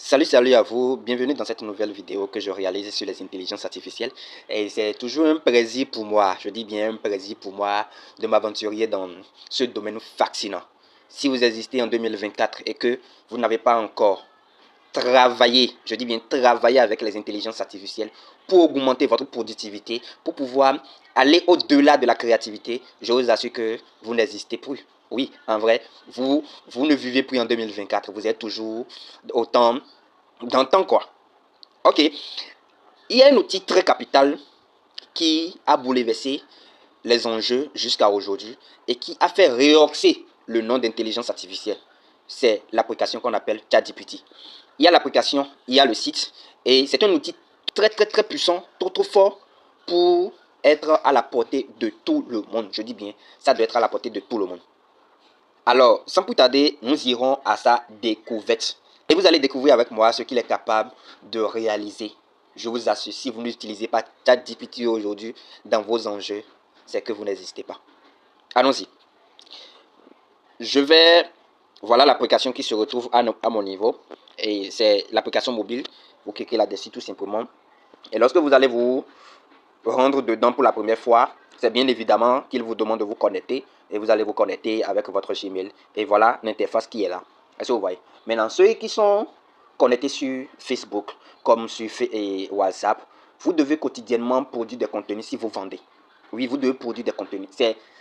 Salut à vous, bienvenue dans cette nouvelle vidéo que je réalise sur les intelligences artificielles. Et c'est toujours un plaisir pour moi, je dis bien un plaisir pour moi de m'aventurer dans ce domaine fascinant. Si vous existez en 2024 et que vous n'avez pas encore travaillé, je dis bien travailler avec les intelligences artificielles pour augmenter votre productivité, pour pouvoir aller au-delà de la créativité, je vous assure que vous n'existez plus. Oui, en vrai, vous ne vivez plus en 2024, vous êtes toujours autant d'antan quoi. Ok, il y a un outil très capital qui a bouleversé les enjeux jusqu'à aujourd'hui et qui a fait rehausser le nom d'intelligence artificielle. C'est l'application qu'on appelle ChatGPT. Il y a l'application, il y a le site et c'est un outil très puissant, trop fort pour être à la portée de tout le monde. Je dis bien, ça doit être à la portée de tout le monde. Alors, sans plus tarder, nous irons à sa découverte. Et vous allez découvrir avec moi ce qu'il est capable de réaliser. Je vous assure, si vous n'utilisez pas ChatGPT aujourd'hui dans vos enjeux, c'est que vous n'existez pas. Allons-y. Voilà l'application qui se retrouve à mon niveau. Et c'est l'application mobile. Vous cliquez là-dessus tout simplement. Et lorsque vous allez vous rendre dedans pour la première fois, c'est bien évidemment qu'il vous demande de vous connecter. Et vous allez vous connecter avec votre Gmail. Et voilà l'interface qui est là. Est-ce que vous voyez? Maintenant, ceux qui sont connectés sur Facebook, comme sur WhatsApp, vous devez quotidiennement produire des contenus si vous vendez. Oui, vous devez produire des contenus.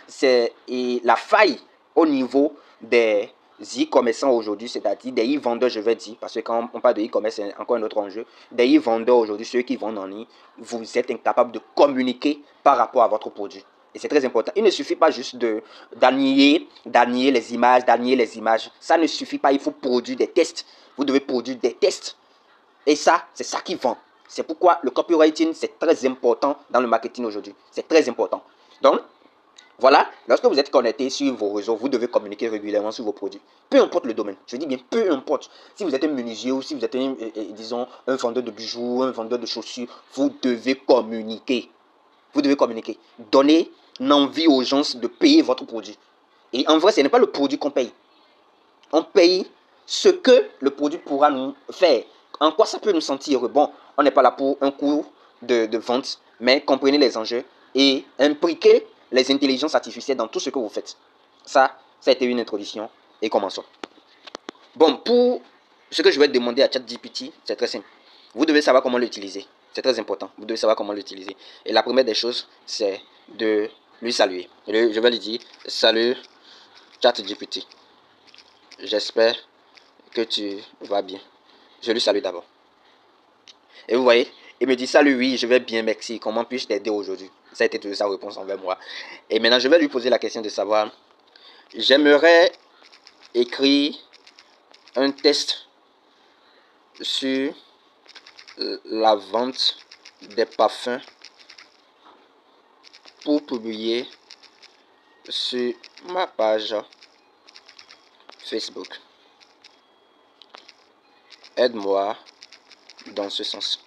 C'est la faille au niveau des e-commerçants aujourd'hui, c'est-à-dire des e-vendeurs, je vais dire, parce que quand on parle de e-commerce, c'est encore un autre enjeu. Des e-vendeurs aujourd'hui, ceux qui vendent en ligne, vous êtes incapable de communiquer par rapport à votre produit. Et c'est très important. Il ne suffit pas juste d'annier les images. Ça ne suffit pas, il faut produire des tests. Vous devez produire des tests. Et ça, c'est ça qui vend. C'est pourquoi le copywriting, c'est très important dans le marketing aujourd'hui. C'est très important. Donc, voilà, lorsque vous êtes connecté sur vos réseaux, vous devez communiquer régulièrement sur vos produits. Peu importe le domaine, je dis bien peu importe. Si vous êtes un menuisier ou si vous êtes disons, un vendeur de bijoux, un vendeur de chaussures, vous devez communiquer. Vous devez communiquer. Donnez l'envie aux gens de payer votre produit. Et en vrai, ce n'est pas le produit qu'on paye. On paye ce que le produit pourra nous faire. En quoi ça peut nous sentir bon? On n'est pas là pour un cours de vente, mais comprenez les enjeux et impliquez les intelligences artificielles dans tout ce que vous faites. Ça a été une introduction et commençons. Bon, pour ce que je vais demander à ChatGPT, c'est très simple. Vous devez savoir comment l'utiliser. C'est très important. Vous devez savoir comment l'utiliser. Et la première des choses, c'est de lui saluer. Je vais lui dire, salut ChatGPT. J'espère que tu vas bien. Je lui salue d'abord. Et vous voyez, il me dit, salut, oui, je vais bien, merci. Comment puis-je t'aider aujourd'hui? Ça a été toujours sa réponse envers moi. Et maintenant, je vais lui poser la question de savoir, j'aimerais écrire un test sur la vente des parfums pour publier sur ma page Facebook. Aide-moi dans ce sens.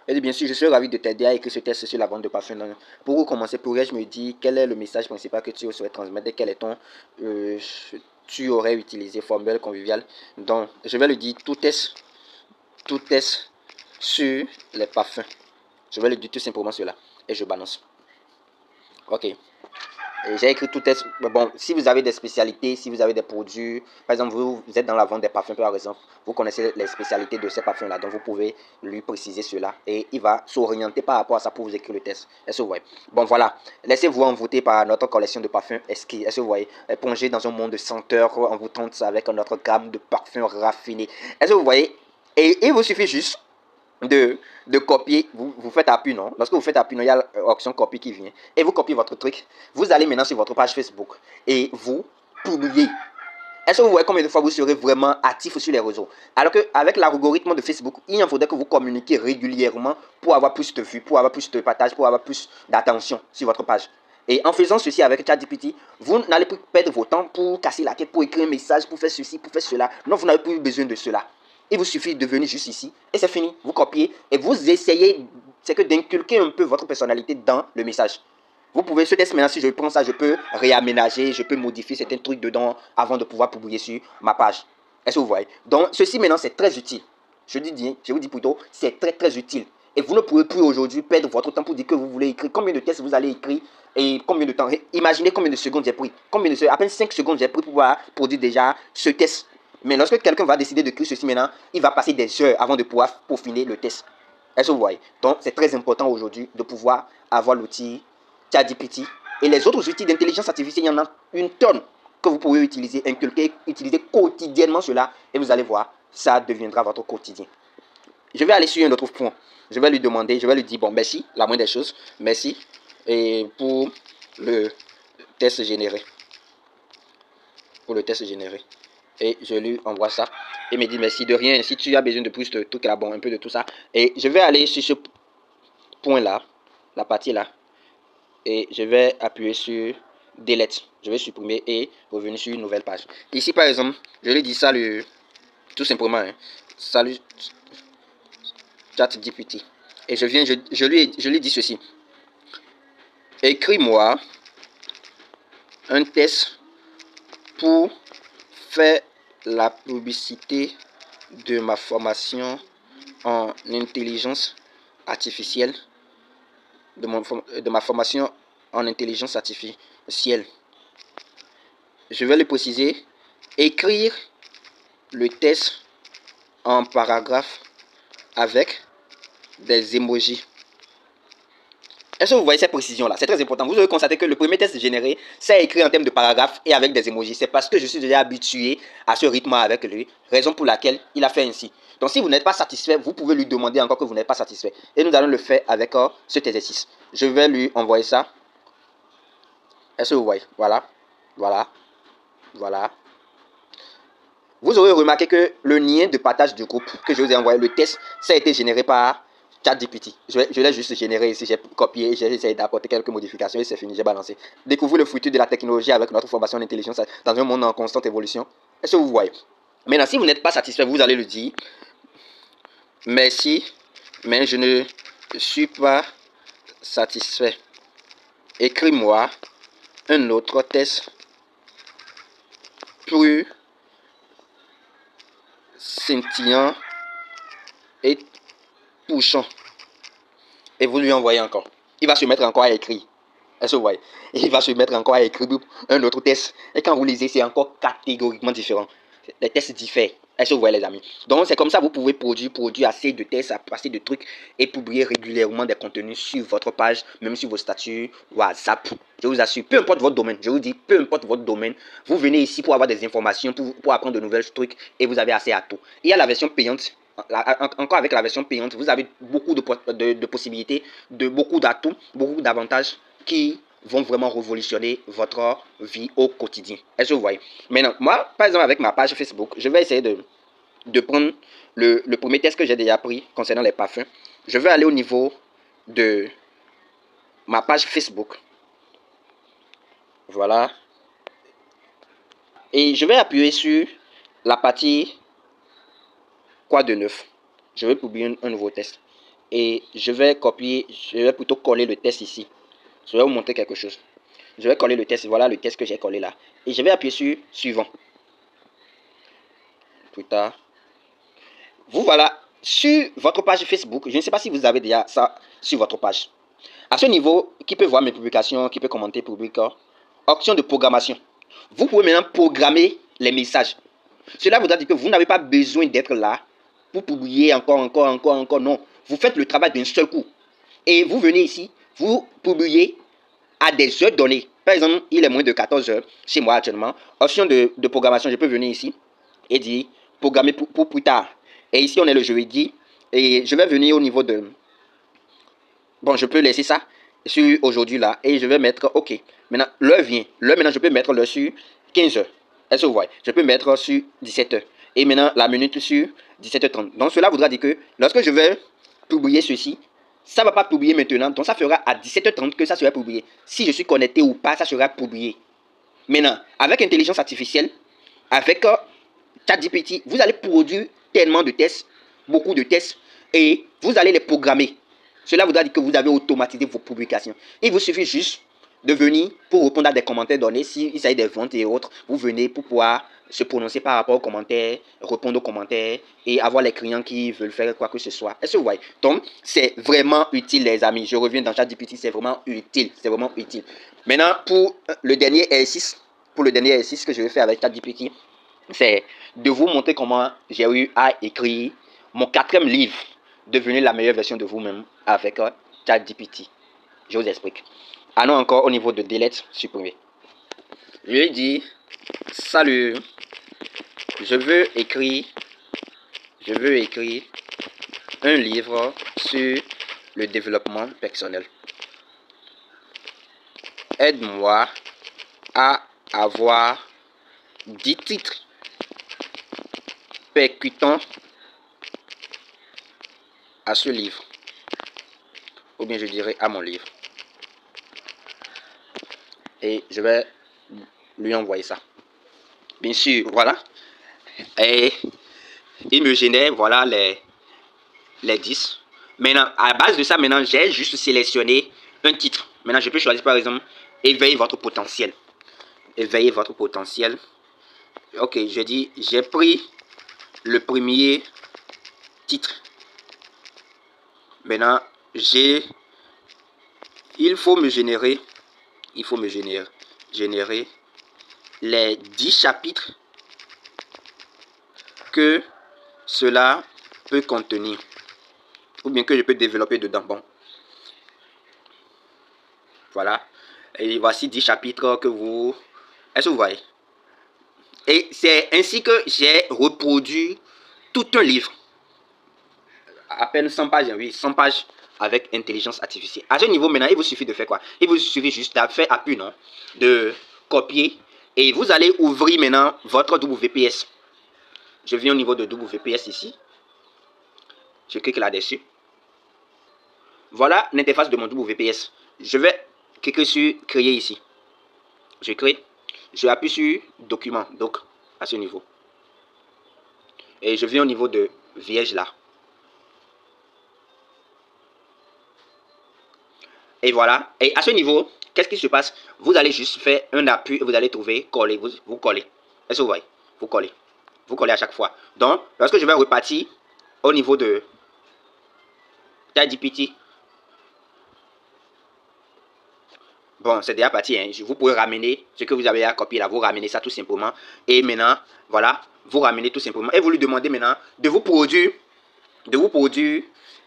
Et bien sûr, je suis ravi de t'aider à écrire ce test sur la vente de parfums. Pour commencer, pourrais-je me dire quel est le message principal que tu souhaites transmettre? Quel est ton... tu aurais utilisé formule conviviale. Donc, je vais lui dire tout test sur les parfums. Je vais lui dire tout simplement cela. Et je balance. Ok. J'ai écrit tout test. Bon, si vous avez des spécialités, si vous avez des produits, par exemple, vous êtes dans la vente des parfums, par exemple, vous connaissez les spécialités de ces parfums-là, donc vous pouvez lui préciser cela et il va s'orienter par rapport à ça pour vous écrire le test. Est-ce que vous voyez? Bon, voilà. Laissez-vous envoûter par notre collection de parfums. Est-ce que vous voyez? Plongez dans un monde de senteurs envoûtantes avec notre gamme de parfums raffinés. Est-ce que vous voyez? Et il vous suffit juste de copier, vous faites appui, non? Lorsque vous faites appui, non, il y a l'option copie qui vient. Et vous copiez votre truc. Vous allez maintenant sur votre page Facebook et vous publiez. Est-ce que vous voyez combien de fois vous serez vraiment actif sur les réseaux? Alors qu'avec l'algorithme de Facebook, il en faudrait que vous communiquiez régulièrement pour avoir plus de vues, pour avoir plus de partage, pour avoir plus d'attention sur votre page. Et en faisant ceci avec ChatGPT, vous n'allez plus perdre votre temps pour casser la tête, pour écrire un message, pour faire ceci, pour faire cela. Non, vous n'avez plus besoin de cela. Il vous suffit de venir juste ici et c'est fini. Vous copiez et vous essayez, c'est que d'inculquer un peu votre personnalité dans le message. Vous pouvez, ce test maintenant, si je prends ça, je peux réaménager, je peux modifier certains trucs dedans avant de pouvoir publier sur ma page. Est-ce que vous voyez? Donc, ceci maintenant, c'est très utile. Je vous dis plutôt, c'est très très utile. Et vous ne pouvez plus aujourd'hui perdre votre temps pour dire que vous voulez écrire. Combien de tests vous allez écrire et combien de temps? Imaginez combien de secondes j'ai pris. À peine 5 secondes j'ai pris pour pouvoir produire déjà ce test. Mais lorsque quelqu'un va décider de créer ceci maintenant, il va passer des heures avant de pouvoir peaufiner le test. Est-ce que vous voyez? Donc, c'est très important aujourd'hui de pouvoir avoir l'outil ChatGPT. Et les autres outils d'intelligence artificielle, il y en a une tonne que vous pouvez utiliser, inculquer, utiliser quotidiennement cela. Et vous allez voir, ça deviendra votre quotidien. Je vais aller sur un autre point. Je vais lui demander, je vais lui dire, bon, merci, la moindre des choses, merci. Et pour le test généré. Et je lui envoie ça. Il me dit merci de rien. Si tu as besoin de plus de trucs là, bon, un peu de tout ça. Et je vais aller sur ce point là, la partie là. Et je vais appuyer sur delete. Je vais supprimer et revenir sur une nouvelle page. Ici par exemple, je lui dis salut, tout simplement. Hein. Salut ChatGPT. Et je lui dis ceci. Écris-moi un test pour faire la publicité de ma formation en intelligence artificielle, de ma formation en intelligence artificielle. Je vais le préciser, écrire le test en paragraphe avec des emojis. Est-ce que vous voyez cette précision-là? C'est très important. Vous avez constaté que le premier test généré, c'est écrit en termes de paragraphe et avec des emojis. C'est parce que je suis déjà habitué à ce rythme avec lui, raison pour laquelle il a fait ainsi. Donc si vous n'êtes pas satisfait, vous pouvez lui demander encore que vous n'êtes pas satisfait. Et nous allons le faire avec cet exercice. Je vais lui envoyer ça. Est-ce que vous voyez? Voilà. Vous aurez remarqué que le lien de partage du groupe que je vous ai envoyé, le test, ça a été généré par ChatGPT. Je l'ai juste généré ici, j'ai copié, j'ai essayé d'apporter quelques modifications et c'est fini, j'ai balancé. Découvrez le futur de la technologie avec notre formation en intelligence dans un monde en constante évolution. Est-ce que vous voyez? Maintenant, si vous n'êtes pas satisfait, vous allez le dire. Merci, mais je ne suis pas satisfait. Écris-moi un autre test plus scintillant et touchant. Et vous lui envoyez encore. Il va se mettre encore à écrire. Est-ce que vous voyez? Il va se mettre encore à écrire un autre test. Et quand vous lisez, c'est encore catégoriquement différent. Les tests diffèrent. Est-ce que vous voyez les amis? Donc c'est comme ça que vous pouvez produire assez de tests, assez de trucs et publier régulièrement des contenus sur votre page, même sur vos statuts WhatsApp. Je vous assure, peu importe votre domaine, je vous dis, peu importe votre domaine, vous venez ici pour avoir des informations, pour apprendre de nouvelles trucs et vous avez accès à tout. Il y a la version payante. Encore avec la version payante, vous avez beaucoup de possibilités, beaucoup d'atouts, beaucoup d'avantages qui vont vraiment révolutionner votre vie au quotidien. Est-ce que vous voyez? Maintenant, moi, par exemple, avec ma page Facebook, je vais essayer de prendre le premier test que j'ai déjà pris concernant les parfums. Je vais aller au niveau de ma page Facebook. Voilà. Et je vais appuyer sur la partie quoi de neuf. Je vais publier un nouveau test. Et je vais copier, je vais plutôt coller le test ici. Je vais vous montrer quelque chose. Je vais coller le test. Voilà le test que j'ai collé là. Et je vais appuyer sur suivant. Plus tard. Vous voilà sur votre page Facebook. Je ne sais pas si vous avez déjà ça sur votre page. À ce niveau, qui peut voir mes publications, qui peut commenter, publier. Option de programmation. Vous pouvez maintenant programmer les messages. Cela voudra dire que vous n'avez pas besoin d'être là pour publier encore. Non. Vous faites le travail d'un seul coup. Et vous venez ici, vous publiez à des heures données. Par exemple, il est moins de 14 heures chez moi actuellement. Option de programmation, je peux venir ici et dire programmer pour plus tard. Et ici, on est le jeudi. Et je vais venir au niveau de... Bon, je peux laisser ça sur aujourd'hui là. Et je vais mettre OK. Maintenant, l'heure vient. L'heure, maintenant, je peux mettre l'heure sur 15 heures. Est-ce que vous voyez? Je peux mettre sur 17 heures. Et maintenant, la minute sur 17h30. Donc, cela voudra dire que lorsque je vais publier ceci, ça ne va pas publier maintenant. Donc, ça fera à 17h30 que ça sera publié. Si je suis connecté ou pas, ça sera publié. Maintenant, avec l'intelligence artificielle, avec ChatGPT, vous allez produire tellement de tests, beaucoup de tests, et vous allez les programmer. Cela voudra dire que vous avez automatisé vos publications. Il vous suffit juste de venir pour répondre à des commentaires donnés. S'il s'agit des ventes et autres, vous venez pour pouvoir se prononcer par rapport aux commentaires, répondre aux commentaires et avoir les clients qui veulent faire quoi que ce soit. Est-ce que vous voyez? Donc, c'est vraiment utile, les amis. Je reviens dans ChatGPT, c'est vraiment utile. C'est vraiment utile. Maintenant, pour le dernier exercice, que je vais faire avec ChatGPT, c'est de vous montrer comment j'ai eu à écrire mon 4e livre, devenir la meilleure version de vous-même avec ChatGPT. Je vous explique. Allons encore au niveau de delete, supprimer. Je lui ai dit, salut, je veux écrire un livre sur le développement personnel. Aide-moi à avoir 10 titres percutants à ce livre. Ou bien je dirais à mon livre. Et je vais lui envoyer ça. Bien sûr, voilà. Et il me génère, voilà, les 10. Maintenant, à base de ça, maintenant, j'ai juste sélectionné un titre. Maintenant, je peux choisir, par exemple, éveiller votre potentiel. Éveiller votre potentiel. Ok, je dis, j'ai pris le premier titre. Maintenant, il faut me générer les 10 chapitres que cela peut contenir, ou bien que je peux développer dedans. Bon, voilà. Et voici 10 chapitres que vous... Est-ce que vous voyez? Et c'est ainsi que j'ai reproduit tout un livre. À peine 100 pages, oui, 100 pages avec intelligence artificielle. À ce niveau, maintenant, il vous suffit de faire quoi? Il vous suffit juste de faire appui, non? De copier. Et vous allez ouvrir maintenant votre WPS. Je viens au niveau de WPS ici. Je clique là-dessus. Voilà l'interface de mon WPS. Je vais cliquer sur créer ici. Je crée. Je appuie sur document. Donc, à ce niveau. Et je viens au niveau de vierge là. Et voilà. Et à ce niveau, qu'est-ce qui se passe? Vous allez juste faire un appui et vous allez trouver coller. Vous collez. Est-ce que vous voyez? Vous collez. Vous collez à chaque fois. Donc, lorsque je vais repartir au niveau de ChatGPT, bon, c'est déjà parti. Hein. Vous pouvez ramener ce que vous avez à copier là. Vous ramenez ça tout simplement. Et maintenant, voilà. Vous ramenez tout simplement. Et vous lui demandez maintenant de vous produire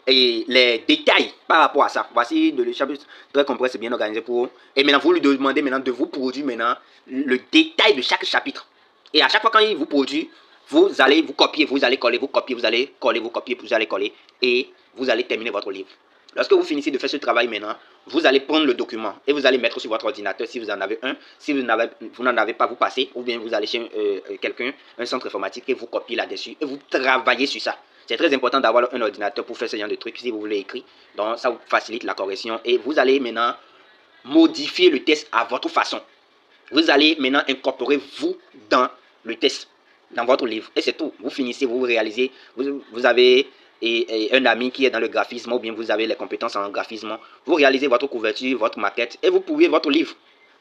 et les détails par rapport à ça. Voici le chapitre très complet, c'est bien organisé pour. Et maintenant, vous lui demandez maintenant de vous produire maintenant le détail de chaque chapitre. Et à chaque fois quand il vous produit, vous allez vous copier, vous allez coller, vous copier, vous allez coller, vous copier, vous allez coller. Et vous allez terminer votre livre. Lorsque vous finissez de faire ce travail maintenant, vous allez prendre le document et vous allez mettre sur votre ordinateur si vous en avez un. Si vous n'en avez pas, vous passez. Ou bien vous allez chez quelqu'un, un centre informatique et vous copiez là-dessus. Et vous travaillez sur ça. C'est très important d'avoir un ordinateur pour faire ce genre de trucs si vous voulez écrire. Donc ça vous facilite la correction. Et vous allez maintenant modifier le test à votre façon. Vous allez maintenant incorporer vous dans le test, dans votre livre. Et c'est tout. Vous finissez, vous réalisez. Vous avez un ami qui est dans le graphisme ou bien vous avez les compétences en graphisme. Vous réalisez votre couverture, votre maquette et vous publiez votre livre.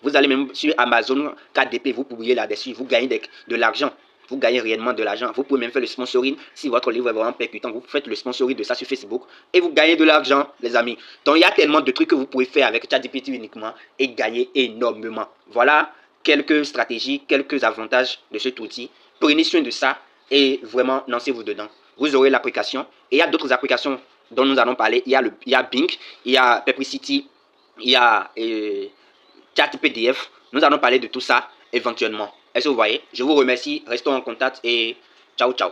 Vous allez même sur Amazon, KDP, vous publiez là-dessus. Vous gagnez de l'argent. Vous gagnez réellement de l'argent. Vous pouvez même faire le sponsoring. Si votre livre est vraiment percutant, vous faites le sponsoring de ça sur Facebook et vous gagnez de l'argent, les amis. Donc, il y a tellement de trucs que vous pouvez faire avec ChatGPT uniquement et gagner énormément. Voilà quelques stratégies, quelques avantages de cet outil. Prenez soin de ça et vraiment lancez-vous dedans. Vous aurez l'application. Et il y a d'autres applications dont nous allons parler. Il y a Bing, il y a Perplexity, il y a ChatPDF. Nous allons parler de tout ça éventuellement. Est-ce que vous voyez? Je vous remercie. Restons en contact et ciao, ciao.